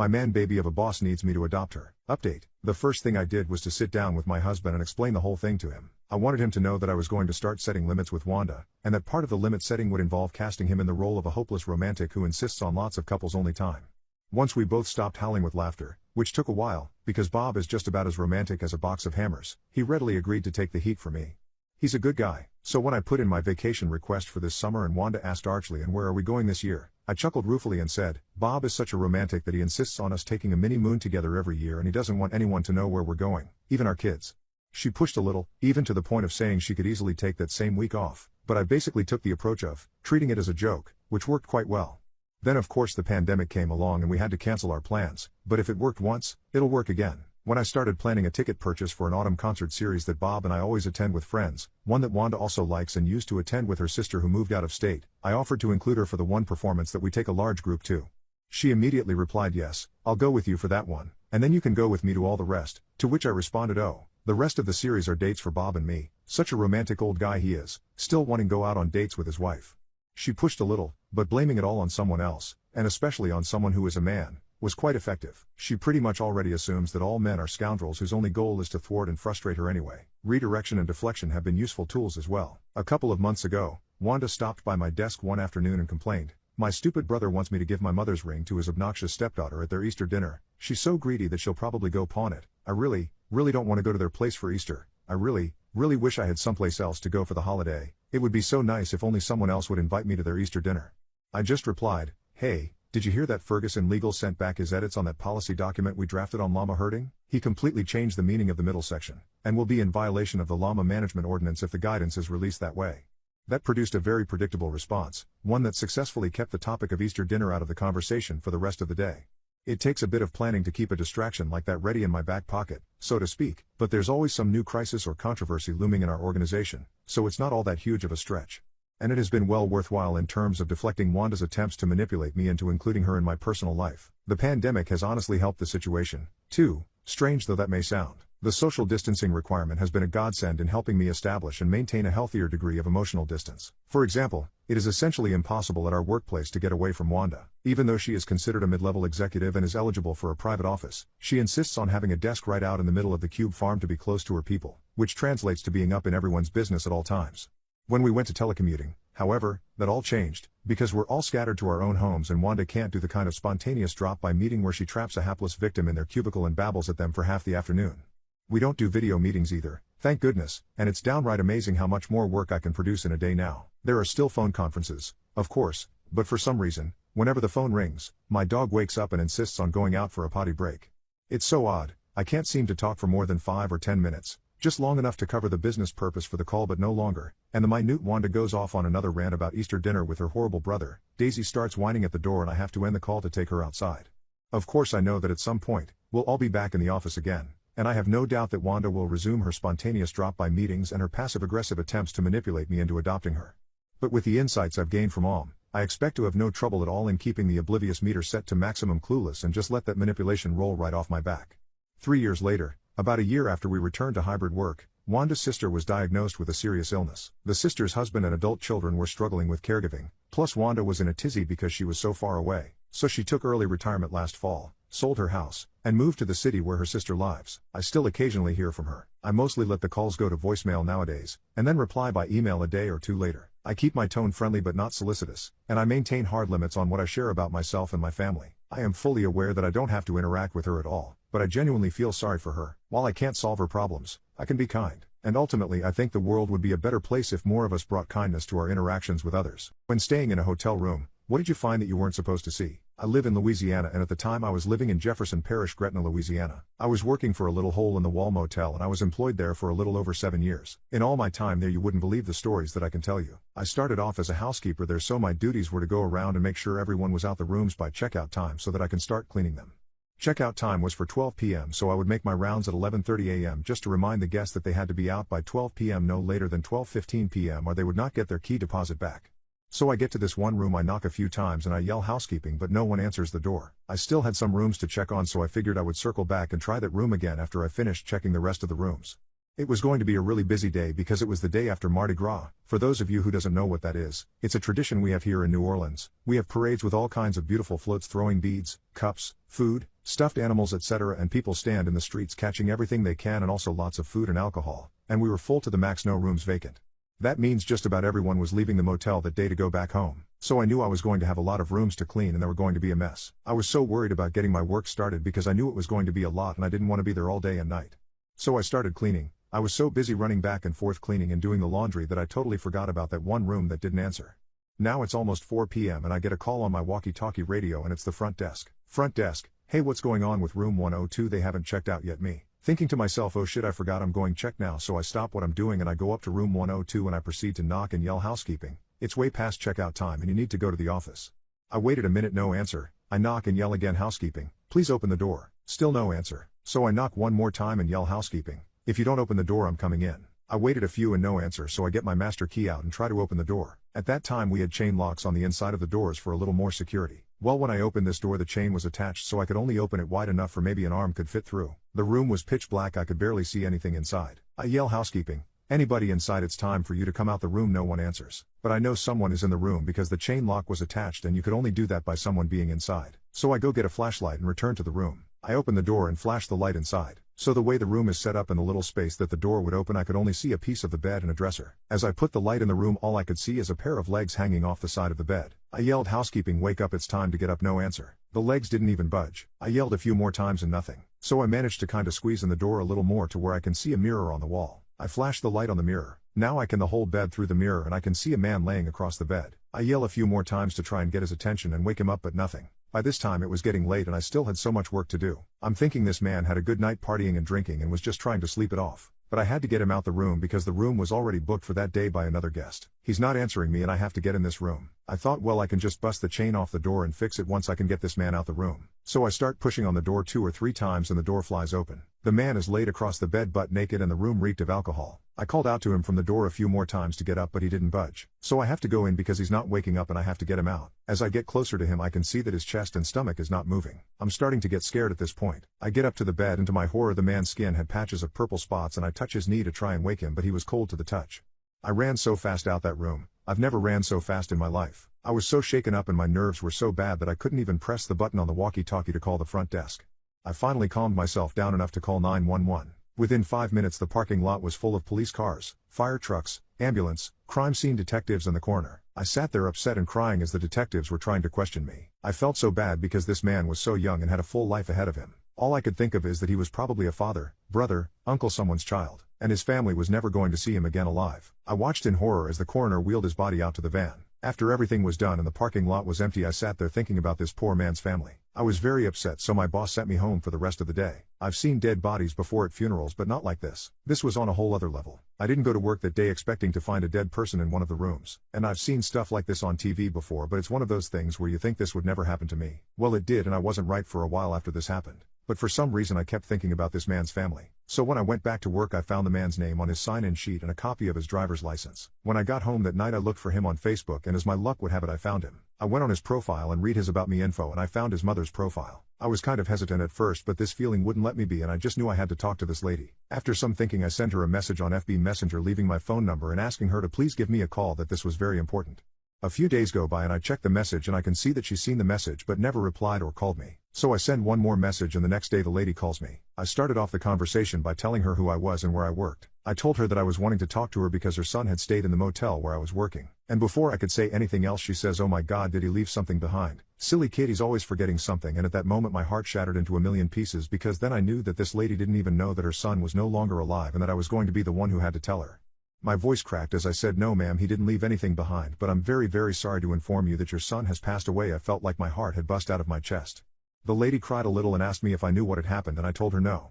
My man baby of a boss needs me to adopt her. Update. The first thing I did was to sit down with my husband and explain the whole thing to him. I wanted him to know that I was going to start setting limits with Wanda, and that part of the limit setting would involve casting him in the role of a hopeless romantic who insists on lots of couples only time. Once we both stopped howling with laughter, which took a while, because Bob is just about as romantic as a box of hammers, he readily agreed to take the heat for me. He's a good guy, so when I put in my vacation request for this summer and Wanda asked archly, and where are we going this year, I chuckled ruefully and said, Bob is such a romantic that he insists on us taking a mini-moon together every year and he doesn't want anyone to know where we're going, even our kids. She pushed a little, even to the point of saying she could easily take that same week off, but I basically took the approach of treating it as a joke, which worked quite well. Then of course the pandemic came along and we had to cancel our plans, but if it worked once, it'll work again. When I started planning a ticket purchase for an autumn concert series that Bob and I always attend with friends, one that Wanda also likes and used to attend with her sister who moved out of state, I offered to include her for the one performance that we take a large group to. She immediately replied, yes, I'll go with you for that one, and then you can go with me to all the rest, to which I responded, oh, the rest of the series are dates for Bob and me, such a romantic old guy he is, still wanting to go out on dates with his wife. She pushed a little, but blaming it all on someone else, and especially on someone who is a man, was quite effective. She pretty much already assumes that all men are scoundrels whose only goal is to thwart and frustrate her anyway. Redirection and deflection have been useful tools as well. A couple of months ago, Wanda stopped by my desk one afternoon and complained, my stupid brother wants me to give my mother's ring to his obnoxious stepdaughter at their Easter dinner. She's so greedy that she'll probably go pawn it. I really don't want to go to their place for Easter. I really wish I had someplace else to go for the holiday. It would be so nice if only someone else would invite me to their Easter dinner. I just replied, hey, did you hear that Ferguson Legal sent back his edits on that policy document we drafted on llama herding? He completely changed the meaning of the middle section, and will be in violation of the llama management ordinance if the guidance is released that way. That produced a very predictable response, one that successfully kept the topic of Easter dinner out of the conversation for the rest of the day. It takes a bit of planning to keep a distraction like that ready in my back pocket, so to speak, but there's always some new crisis or controversy looming in our organization, so it's not all that huge of a stretch. And it has been well worthwhile in terms of deflecting Wanda's attempts to manipulate me into including her in my personal life. The pandemic has honestly helped the situation, too, strange though that may sound. The social distancing requirement has been a godsend in helping me establish and maintain a healthier degree of emotional distance. For example, it is essentially impossible at our workplace to get away from Wanda. Even though she is considered a mid-level executive and is eligible for a private office, she insists on having a desk right out in the middle of the cube farm to be close to her people, which translates to being up in everyone's business at all times. When we went to telecommuting, however, that all changed, because we're all scattered to our own homes and Wanda can't do the kind of spontaneous drop-by meeting where she traps a hapless victim in their cubicle and babbles at them for half the afternoon. We don't do video meetings either, thank goodness, and it's downright amazing how much more work I can produce in a day now. There are still phone conferences, of course, but for some reason, whenever the phone rings, my dog wakes up and insists on going out for a potty break. It's so odd, I can't seem to talk for more than 5 or 10 minutes. Just long enough to cover the business purpose for the call but no longer, and the minute Wanda goes off on another rant about Easter dinner with her horrible brother. Daisy starts whining at the door and I have to end the call to take her outside. Of course I know that at some point, we'll all be back in the office again, and I have no doubt that Wanda will resume her spontaneous drop-by meetings and her passive-aggressive attempts to manipulate me into adopting her. But with the insights I've gained from Om, I expect to have no trouble at all in keeping the oblivious meter set to maximum clueless and just let that manipulation roll right off my back. 3 years later, about a year after we returned to hybrid work, Wanda's sister was diagnosed with a serious illness. The sister's husband and adult children were struggling with caregiving, plus Wanda was in a tizzy because she was so far away, so she took early retirement last fall, sold her house, and moved to the city where her sister lives. I still occasionally hear from her. I mostly let the calls go to voicemail nowadays, and then reply by email a day or two later. I keep my tone friendly but not solicitous, and I maintain hard limits on what I share about myself and my family. I am fully aware that I don't have to interact with her at all, but I genuinely feel sorry for her. While I can't solve her problems, I can be kind, and ultimately I think the world would be a better place if more of us brought kindness to our interactions with others. When staying in a hotel room, what did you find that you weren't supposed to see? I live in Louisiana and at the time I was living in Jefferson Parish, Gretna, Louisiana. I was working for a little hole-in-the-wall motel and I was employed there for a little over 7 years. In all my time there you wouldn't believe the stories that I can tell you. I started off as a housekeeper there, so my duties were to go around and make sure everyone was out the rooms by checkout time so that I can start cleaning them. Checkout time was for 12 p.m. so I would make my rounds at 11:30 a.m. just to remind the guests that they had to be out by 12 p.m. no later than 12:15 p.m. or they would not get their key deposit back. So I get to this one room, I knock a few times and I yell housekeeping but no one answers the door. I still had some rooms to check on so I figured I would circle back and try that room again after I finished checking the rest of the rooms. It was going to be a really busy day because it was the day after Mardi Gras. For those of you who doesn't know what that is, it's a tradition we have here in New Orleans. We have parades with all kinds of beautiful floats throwing beads, cups, food, stuffed animals etc. and people stand in the streets catching everything they can and also lots of food and alcohol. And we were full to the max, no rooms vacant. That means just about everyone was leaving the motel that day to go back home. So I knew I was going to have a lot of rooms to clean and they were going to be a mess. I was so worried about getting my work started because I knew it was going to be a lot and I didn't want to be there all day and night. So I started cleaning. I was so busy running back and forth cleaning and doing the laundry that I totally forgot about that one room that didn't answer. Now it's almost 4 p.m. and I get a call on my walkie-talkie radio and it's the front desk. Front desk, hey, what's going on with room 102? They haven't checked out yet. Me thinking to myself, oh shit, I forgot I'm going check now. So I stop what I'm doing and I go up to room 102 and I proceed to knock and yell housekeeping. It's way past checkout time and you need to go to the office. I waited a minute, no answer. I knock and yell again, housekeeping, please open the door. Still no answer. So I knock one more time and yell, housekeeping, if you don't open the door I'm coming in. I waited a few and no answer, so I get my master key out and try to open the door. At that time we had chain locks on the inside of the doors for a little more security. Well, when I opened this door the chain was attached so I could only open it wide enough for maybe an arm could fit through. The room was pitch black, I could barely see anything inside. I yell, housekeeping, anybody inside, it's time for you to come out the room. No one answers. But I know someone is in the room because the chain lock was attached and you could only do that by someone being inside. So I go get a flashlight and return to the room. I open the door and flash the light inside. So the way the room is set up in the little space that the door would open I could only see a piece of the bed and a dresser. As I put the light in the room all I could see is a pair of legs hanging off the side of the bed. I yelled, housekeeping, wake up, it's time to get up. No answer. The legs didn't even budge. I yelled a few more times and nothing. So I managed to kinda squeeze in the door a little more to where I can see a mirror on the wall. I flash the light on the mirror. Now I can the whole bed through the mirror and I can see a man laying across the bed. I yell a few more times to try and get his attention and wake him up but nothing. By this time it was getting late and I still had so much work to do. I'm thinking this man had a good night partying and drinking and was just trying to sleep it off. But I had to get him out the room because the room was already booked for that day by another guest. He's not answering me and I have to get in this room. I thought, well, I can just bust the chain off the door and fix it once I can get this man out the room. So I start pushing on the door 2 or 3 times and the door flies open. The man is laid across the bed butt naked and the room reeked of alcohol. I called out to him from the door a few more times to get up but he didn't budge. So I have to go in because he's not waking up and I have to get him out. As I get closer to him I can see that his chest and stomach is not moving. I'm starting to get scared at this point. I get up to the bed and to my horror the man's skin had patches of purple spots and I touch his knee to try and wake him but he was cold to the touch. I ran so fast out that room. I've never ran so fast in my life. I was so shaken up and my nerves were so bad that I couldn't even press the button on the walkie-talkie to call the front desk. I finally calmed myself down enough to call 911. Within 5 minutes the parking lot was full of police cars, fire trucks, ambulance, crime scene detectives and the coroner. I sat there upset and crying as the detectives were trying to question me. I felt so bad because this man was so young and had a full life ahead of him. All I could think of is that he was probably a father, brother, uncle, someone's child, and his family was never going to see him again alive. I watched in horror as the coroner wheeled his body out to the van. After everything was done and the parking lot was empty I sat there thinking about this poor man's family. I was very upset so my boss sent me home for the rest of the day. I've seen dead bodies before at funerals but not like this. This was on a whole other level. I didn't go to work that day expecting to find a dead person in one of the rooms. And I've seen stuff like this on TV before but it's one of those things where you think this would never happen to me. Well, it did and I wasn't right for a while after this happened. But for some reason I kept thinking about this man's family. So when I went back to work I found the man's name on his sign-in sheet and a copy of his driver's license. When I got home that night I looked for him on Facebook and as my luck would have it I found him. I went on his profile and read his about me info and I found his mother's profile. I was kind of hesitant at first but this feeling wouldn't let me be and I just knew I had to talk to this lady. After some thinking I sent her a message on FB Messenger leaving my phone number and asking her to please give me a call, that this was very important. A few days go by and I check the message and I can see that she's seen the message but never replied or called me. So I send one more message and the next day the lady calls me. I started off the conversation by telling her who I was and where I worked. I told her that I was wanting to talk to her because her son had stayed in the motel where I was working. And before I could say anything else she says, oh my god, did he leave something behind? Silly kid, he's always forgetting something. And at that moment my heart shattered into a million pieces because then I knew that this lady didn't even know that her son was no longer alive and that I was going to be the one who had to tell her. My voice cracked as I said, no ma'am, he didn't leave anything behind, but I'm very very sorry to inform you that your son has passed away. I felt like my heart had bust out of my chest. The lady cried a little and asked me if I knew what had happened and I told her no.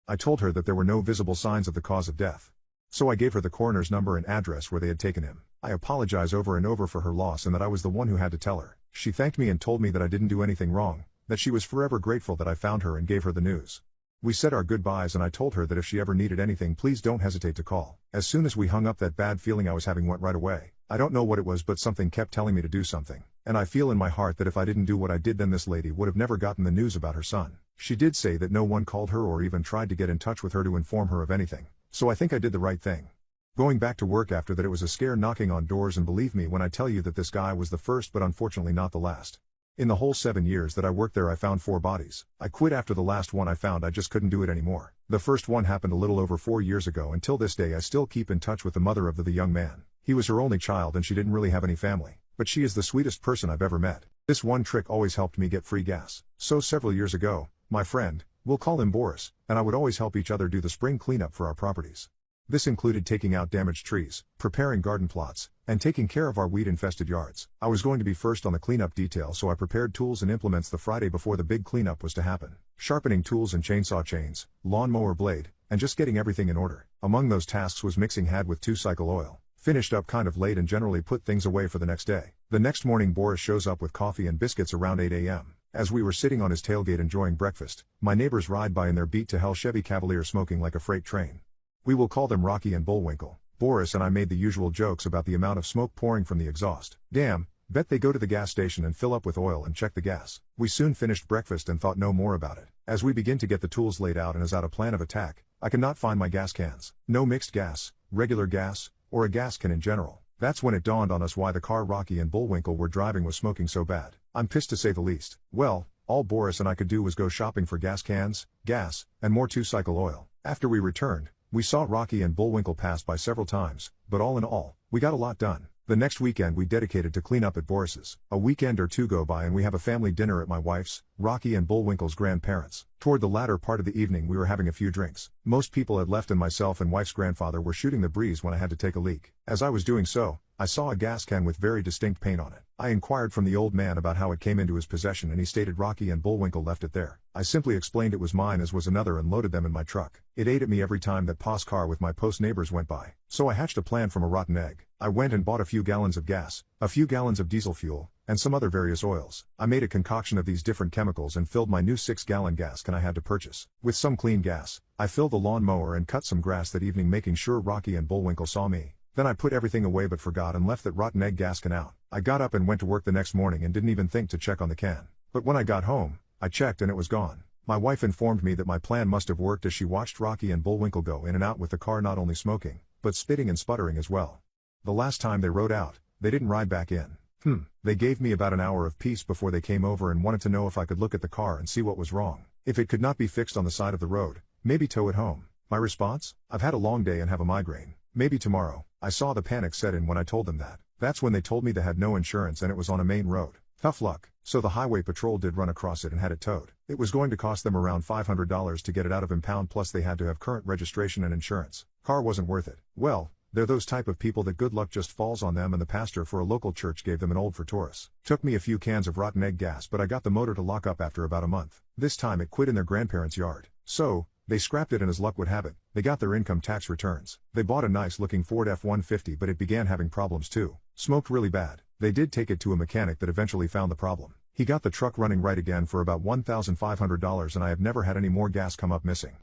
I told her that there were no visible signs of the cause of death. So I gave her the coroner's number and address where they had taken him. I apologized over and over for her loss and that I was the one who had to tell her. She thanked me and told me that I didn't do anything wrong, that she was forever grateful that I found her and gave her the news. We said our goodbyes and I told her that if she ever needed anything please don't hesitate to call. As soon as we hung up that bad feeling I was having went right away. I don't know what it was but something kept telling me to do something. And I feel in my heart that if I didn't do what I did then this lady would have never gotten the news about her son. She did say that no one called her or even tried to get in touch with her to inform her of anything. So I think I did the right thing. Going back to work after that, it was a scare knocking on doors, and believe me when I tell you that this guy was the first but unfortunately not the last. In the whole 7 years that I worked there I found 4 bodies. I quit after the last one I found. I just couldn't do it anymore. The first one happened a little over 4 years ago. Until this day I still keep in touch with the mother of the young man. He was her only child and she didn't really have any family. But she is the sweetest person I've ever met. This one trick always helped me get free gas. So several years ago, my friend, we'll call him Boris, and I would always help each other do the spring cleanup for our properties. This included taking out damaged trees, preparing garden plots, and taking care of our weed-infested yards. I was going to be first on the cleanup detail, so I prepared tools and implements the Friday before the big cleanup was to happen. Sharpening tools and chainsaw chains, lawnmower blade, and just getting everything in order. Among those tasks was mixing had with 2-cycle oil. Finished up kind of late and generally put things away for the next day. The next morning Boris shows up with coffee and biscuits around 8 a.m. As we were sitting on his tailgate enjoying breakfast, my neighbors ride by in their beat-to-hell Chevy Cavalier smoking like a freight train. We will call them Rocky and Bullwinkle. Boris and I made the usual jokes about the amount of smoke pouring from the exhaust. Damn, bet they go to the gas station and fill up with oil and check the gas. We soon finished breakfast and thought no more about it. As we begin to get the tools laid out and as out a plan of attack, I cannot find my gas cans. No mixed gas, regular gas, or a gas can in general. That's when it dawned on us why the car Rocky and Bullwinkle were driving was smoking so bad. I'm pissed to say the least. Well, all Boris and I could do was go shopping for gas cans, gas, and more 2-cycle oil. After we returned, we saw Rocky and Bullwinkle pass by several times, but all in all, we got a lot done. The next weekend we dedicated to clean up at Boris's. A weekend or two go by and we have a family dinner at my wife's, Rocky and Bullwinkle's grandparents'. Toward the latter part of the evening we were having a few drinks. Most people had left and myself and wife's grandfather were shooting the breeze when I had to take a leak. As I was doing so, I saw a gas can with very distinct paint on it. I inquired from the old man about how it came into his possession and he stated Rocky and Bullwinkle left it there. I simply explained it was mine as was another and loaded them in my truck. It ate at me every time that Pa's car with my post neighbors went by. So I hatched a plan from a rotten egg. I went and bought a few gallons of gas, a few gallons of diesel fuel, and some other various oils. I made a concoction of these different chemicals and filled my new 6-gallon gas can I had to purchase. With some clean gas, I filled the lawnmower and cut some grass that evening, making sure Rocky and Bullwinkle saw me. Then I put everything away but forgot and left that rotten egg gas can out. I got up and went to work the next morning and didn't even think to check on the can. But when I got home, I checked and it was gone. My wife informed me that my plan must have worked as she watched Rocky and Bullwinkle go in and out with the car not only smoking, but spitting and sputtering as well. The last time they rode out, they didn't ride back in. They gave me about an hour of peace before they came over and wanted to know if I could look at the car and see what was wrong. If it could not be fixed on the side of the road, maybe tow it home. My response? I've had a long day and have a migraine. Maybe tomorrow. I saw the panic set in when I told them that. That's when they told me they had no insurance and it was on a main road. Tough luck. So the highway patrol did run across it and had it towed. It was going to cost them around $500 to get it out of impound, plus they had to have current registration and insurance. Car wasn't worth it. Well, they're those type of people that good luck just falls on them, and the pastor for a local church gave them an old for Taurus. Took me a few cans of rotten egg gas, but I got the motor to lock up after about a month. This time it quit in their grandparents' yard. So, they scrapped it and as luck would have it, they got their income tax returns. They bought a nice looking Ford F-150 but it began having problems too. Smoked really bad. They did take it to a mechanic that eventually found the problem. He got the truck running right again for about $1,500 and I have never had any more gas come up missing.